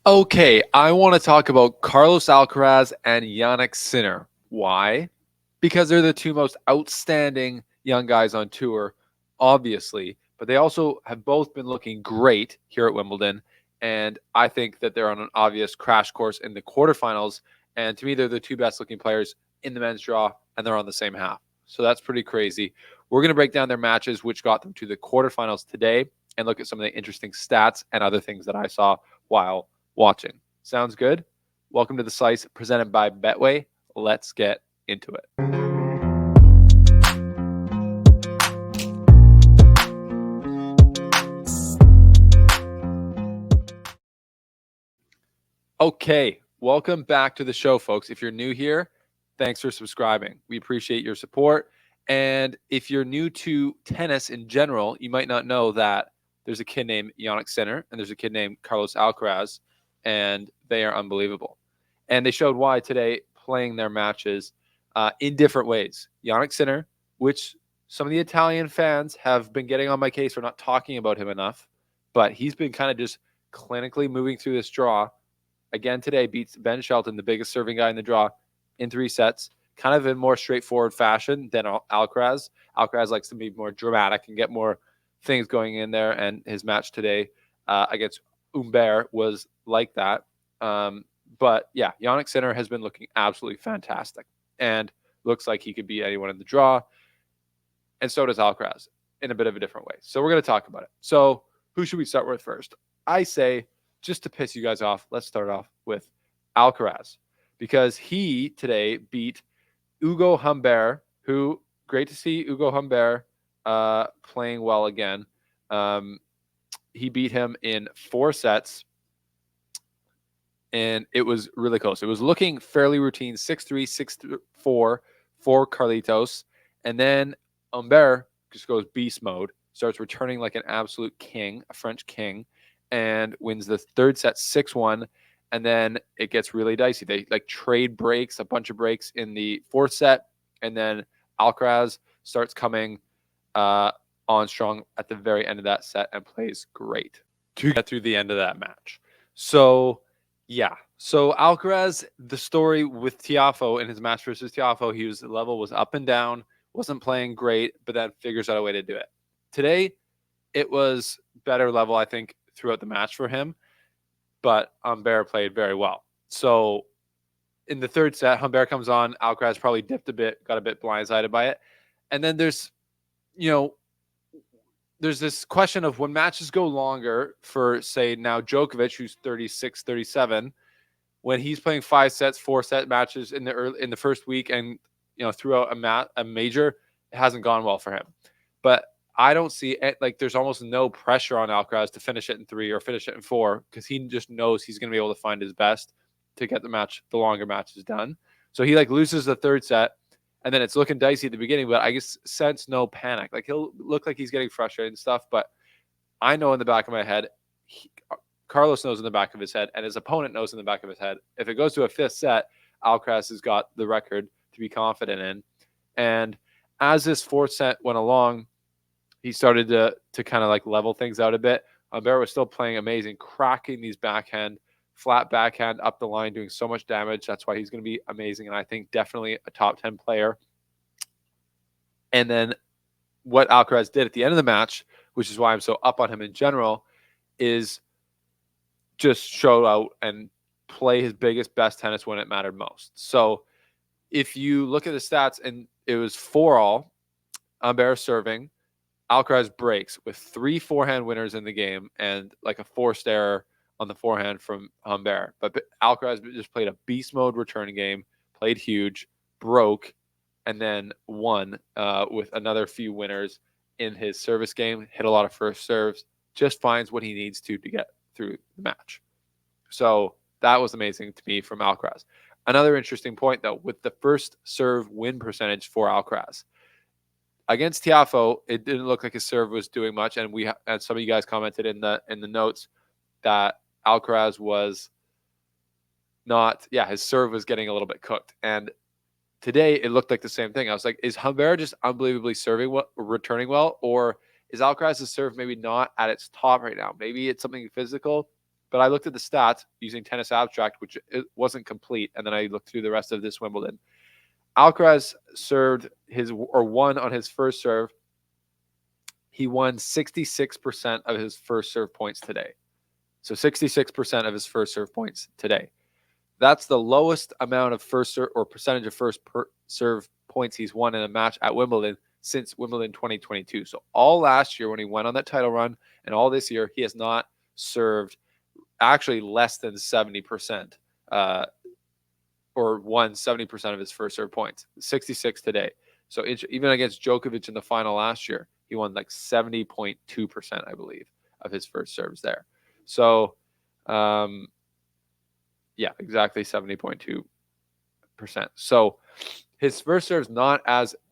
Okay, I want to talk about Carlos Alcaraz and Jannik Sinner. Why? Because they're the two most outstanding young guys on tour, obviously, but they also have both been looking great here at Wimbledon. And I think that they're on an obvious crash course in the quarterfinals. And to me, they're the two best looking players in the men's draw, and they're on the same half. So that's pretty crazy. We're going to break down their matches, which got them to the quarterfinals today, and look at some of the interesting stats and other things that I saw while watching. Sounds good? Welcome to the Slice presented by Betway. Let's get into it. Okay, welcome back to the show, folks. If you're new here, thanks for subscribing. We appreciate your support. And if you're new to tennis in general, you might not know that there's a kid named Jannik Sinner and there's a kid named Carlos Alcaraz, and they are unbelievable. And they showed why today, playing their matches in different ways. Jannik Sinner, which some of the Italian fans have been getting on my case for not talking about him enough, but he's been kind of just clinically moving through this draw. Again today, beats Ben Shelton, the biggest serving guy in the draw, in 3 sets, kind of in more straightforward fashion than Alcaraz. Alcaraz likes to be more dramatic and get more things going in there, and his match today against Humbert was like that. But yeah, Jannik Sinner has been looking absolutely fantastic and looks like he could beat anyone in the draw. And so does Alcaraz in a bit of a different way. So we're going to talk about it. So who should we start with first? I say, just to piss you guys off, let's start off with Alcaraz, because he today beat Ugo Humbert, who, great to see Ugo Humbert playing well again. He beat him in 4 sets, and it was really close. It was looking fairly routine, 6-3, 6-4 for Carlitos. And then Humbert just goes beast mode, starts returning like an absolute king, a French king, and wins the 3rd set 6-1. And then it gets really dicey. They like trade breaks, a bunch of breaks in the 4th set. And then Alcaraz starts coming on strong at the very end of that set and plays great to get through the end of that match. So, yeah. So Alcaraz, the story with Tiafoe in his match versus Tiafoe, the level was up and down, wasn't playing great, but then figures out a way to do it. Today, it was better level, I think, throughout the match for him, but Humbert played very well. So in the 3rd set, Humbert comes on. Alcaraz probably dipped a bit, got a bit blindsided by it. And then there's this question of when matches go longer for, say, now Djokovic, who's 36, 37, when he's playing 5 sets, 4-set matches in the first week and throughout a major, it hasn't gone well for him. But I don't see it, like there's almost no pressure on Alcaraz to finish it in 3 or finish it in 4, because he just knows he's going to be able to find his best to get the longer matches done. So he loses the 3rd set, and then it's looking dicey at the beginning, but I just sense no panic. Like he'll look like he's getting frustrated and stuff, but I know in the back of my head, Carlos knows in the back of his head, and his opponent knows in the back of his head, if it goes to a 5th set, Alcaraz has got the record to be confident in. And as this 4th set went along, he started to kind of level things out a bit. Humbert was still playing amazing, cracking these flat backhand up the line, doing so much damage. That's why he's going to be amazing, and I think definitely a top 10 player. And then what Alcaraz did at the end of the match, which is why I'm so up on him in general, is just show out and play his best tennis when it mattered most. So if you look at the stats, and it was 4-all, Humbert serving, Alcaraz breaks with 3 forehand winners in the game and like a forced error on the forehand from Humbert. But Alcaraz just played a beast mode return game, played huge, broke, and then won with another few winners in his service game, hit a lot of first serves, just finds what he needs to get through the match. So that was amazing to me from Alcaraz. Another interesting point, though, with the first serve win percentage for Alcaraz. Against Tiafoe, it didn't look like his serve was doing much, and some of you guys commented in the notes that Alcaraz was not, his serve was getting a little bit cooked. And today it looked like the same thing. I was like, is Humbert just unbelievably returning well, or is Alcaraz's serve maybe not at its top right now? Maybe it's something physical, But I looked at the stats using Tennis Abstract, which it wasn't complete, and then I looked through the rest of this Wimbledon. Alcaraz won on his first serve. He won 66% of his first serve points today. So 66% of his first serve points today. That's the lowest amount of first serve or percentage of first serve points he's won in a match at Wimbledon since Wimbledon 2022. So all last year when he went on that title run and all this year, he has not served actually less than 70% or won 70% of his first serve points. 66 today. So even against Djokovic in the final last year, he won like 70.2%, I believe, of his first serves there. So, yeah, exactly 70.2%. So his first serve is not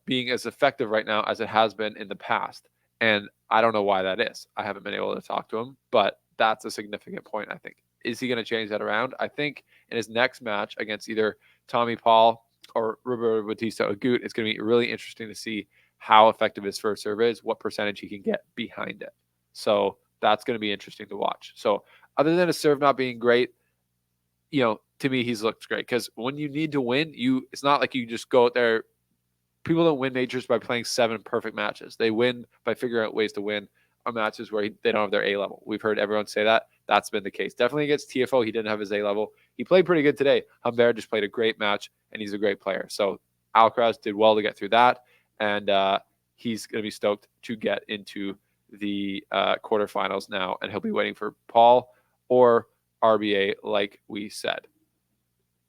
being as effective right now as it has been in the past. And I don't know why that is. I haven't been able to talk to him, but that's a significant point, I think. Is he going to change that around? I think in his next match against either Tommy Paul or Roberto Bautista Agut, it's going to be really interesting to see how effective his first serve is, what percentage he can get behind it. So that's going to be interesting to watch. So other than his serve not being great, to me, he's looked great because when you need to win, it's not like you just go out there. People don't win majors by playing 7 perfect matches. They win by figuring out ways to win on matches where they don't have their A level. We've heard everyone say that. That's been the case. Definitely against TFO, he didn't have his A level. He played pretty good today. Humbert just played a great match, and he's a great player. So Alcaraz did well to get through that, and he's going to be stoked to get into the quarterfinals now, and he'll be waiting for Paul or RBA, like we said.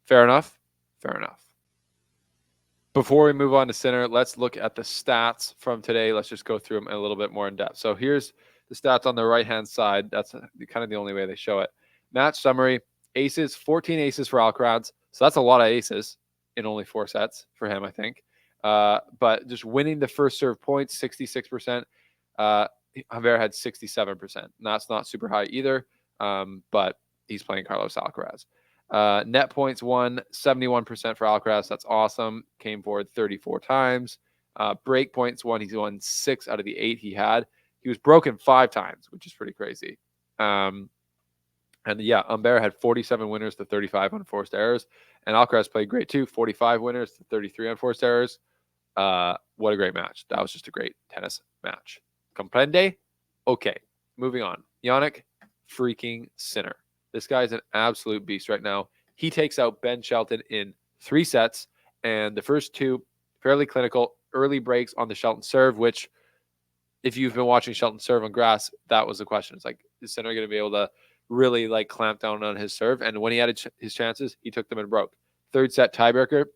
Fair enough? Fair enough. Before we move on to Sinner, let's look at the stats from today. Let's just go through them a little bit more in depth. So here's the stats on the right-hand side. That's kind of the only way they show it. Match summary, aces, 14 aces for Alcaraz. So that's a lot of aces in only 4 sets for him, I think. But just winning the first serve points, 66%. Humbert had 67%. And that's not super high either, but he's playing Carlos Alcaraz. Net points won 71% for Alcaraz. That's awesome. Came forward 34 times. Break points won. He's won 6 out of the 8 he had. He was broken 5 times, which is pretty crazy. And yeah, Humbert had 47 winners to 35 unforced errors. And Alcaraz played great too. 45 winners to 33 unforced errors. What a great match. That was just a great tennis match. Comprende? Okay, moving on. Jannik freaking Sinner. This guy is an absolute beast right now. He takes out Ben Shelton in 3 sets, and the first 2 fairly clinical early breaks on the Shelton serve, which if you've been watching Shelton serve on grass, that was the question. It's like, is Sinner going to be able to really clamp down on his serve? And when he had his chances, he took them and broke. 3rd set tiebreaker,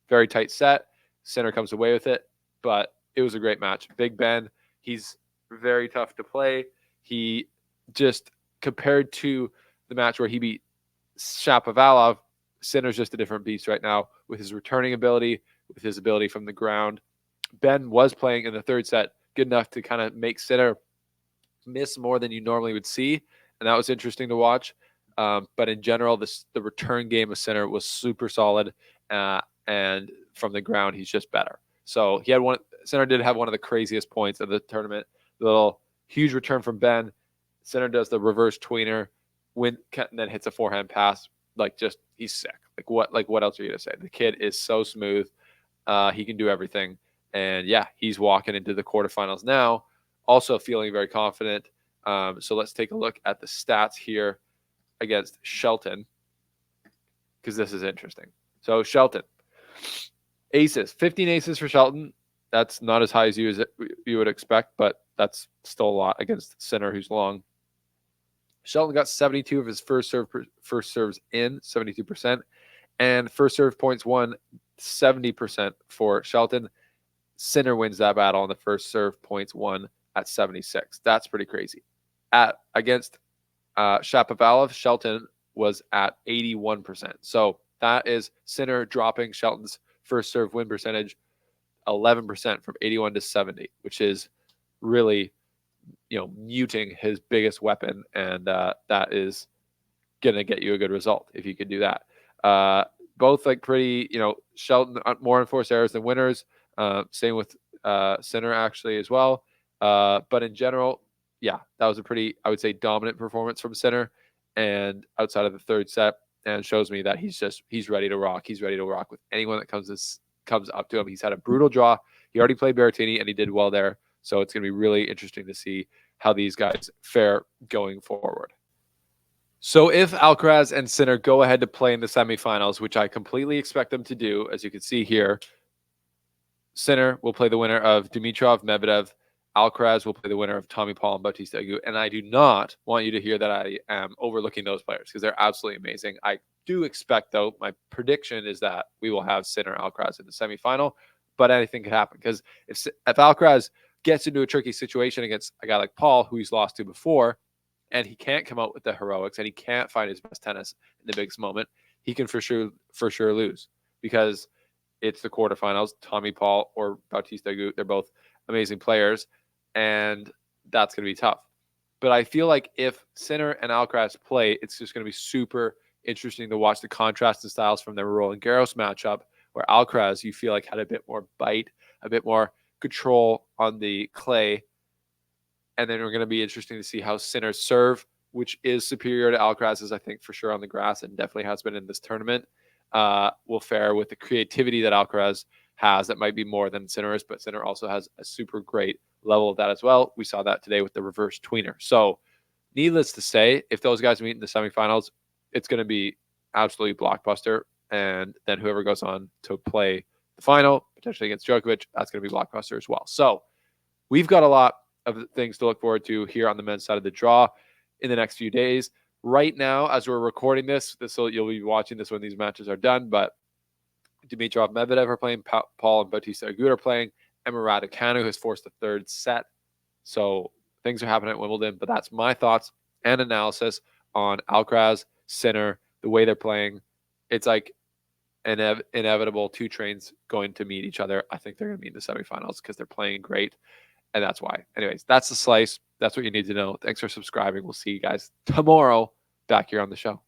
very tight set. Sinner comes away with it, but it was a great match. Big Ben, he's very tough to play. He just, compared to the match where he beat Shapovalov, Sinner's just a different beast right now with his returning ability, with his ability from the ground. Ben was playing in the 3rd set good enough to kind of make Sinner miss more than you normally would see, and that was interesting to watch. But in general, the return game of Sinner was super solid, and from the ground, he's just better. So Sinner did have one of the craziest points of the tournament. The little huge return from Ben. Sinner does the reverse tweener, and then hits a forehand pass. He's sick. What else are you gonna say? The kid is so smooth. He can do everything. And yeah, he's walking into the quarterfinals now, also feeling very confident. So let's take a look at the stats here against Shelton, because this is interesting. So Shelton, aces, 15 aces for Shelton. That's not as high as you would expect, but that's still a lot against Sinner, who's long. Shelton got 72 of his first serves in, 72%. And first serve points won 70% for Shelton. Sinner wins that battle on the first serve points won at 76. That's pretty crazy. Against Shapovalov, Shelton was at 81%. So that is Sinner dropping Shelton's first serve win percentage 11% from 81 to 70, which is really muting his biggest weapon, and that is gonna get you a good result if you can do that. Both pretty, Shelton more enforced errors than winners. Same with Sinner actually as well. But in general, yeah, that was a pretty, I would say, dominant performance from Sinner. and outside of the third set, and shows me that he's ready to rock. He's ready to rock with anyone that comes up to him. He's had a brutal draw. He already played Berrettini, and he did well there. So it's going to be really interesting to see how these guys fare going forward. So if Alcaraz and Sinner go ahead to play in the semifinals, which I completely expect them to do, as you can see here, Sinner will play the winner of Dimitrov, Medvedev. Alcaraz will play the winner of Tommy Paul and Bautista Agut. And I do not want you to hear that I am overlooking those players because they're absolutely amazing. I do expect, though, my prediction is that we will have Sinner Alcaraz in the semifinal, but anything could happen because if Alcaraz gets into a tricky situation against a guy like Paul, who he's lost to before, and he can't come out with the heroics and he can't find his best tennis in the biggest moment, he can for sure lose because it's the quarterfinals. Tommy Paul or Bautista Agut, they're both amazing players, and that's going to be tough. But I feel like if Sinner and Alcaraz play, it's just going to be super interesting to watch the contrast in styles from their Roland Garros matchup, where Alcaraz, you feel like, had a bit more bite, a bit more control on the clay. And then we're going to be interesting to see how Sinner's serve, which is superior to Alcaraz's, I think, for sure on the grass, and definitely has been in this tournament, will fare with the creativity that Alcaraz has that might be more than Sinner's, but Sinner also has a super great level of that as well. We saw that today with the reverse tweener. So needless to say, if those guys meet in the semifinals, it's going to be absolutely blockbuster. And then whoever goes on to play the final, potentially against Djokovic, that's going to be blockbuster as well. So we've got a lot of things to look forward to here on the men's side of the draw in the next few days. Right now, as we're recording this you'll be watching this when these matches are done, but Dimitrov, Medvedev are playing, Paul and Bautista Agut are playing, Emma Raducanu has forced the third set. So things are happening at Wimbledon, but that's my thoughts and analysis on Alcaraz, Sinner, the way they're playing. It's like inevitable two trains going to meet each other. I think they're going to meet in the semifinals because they're playing great. And that's why. Anyways, that's the slice. That's what you need to know. Thanks for subscribing. We'll see you guys tomorrow back here on the show.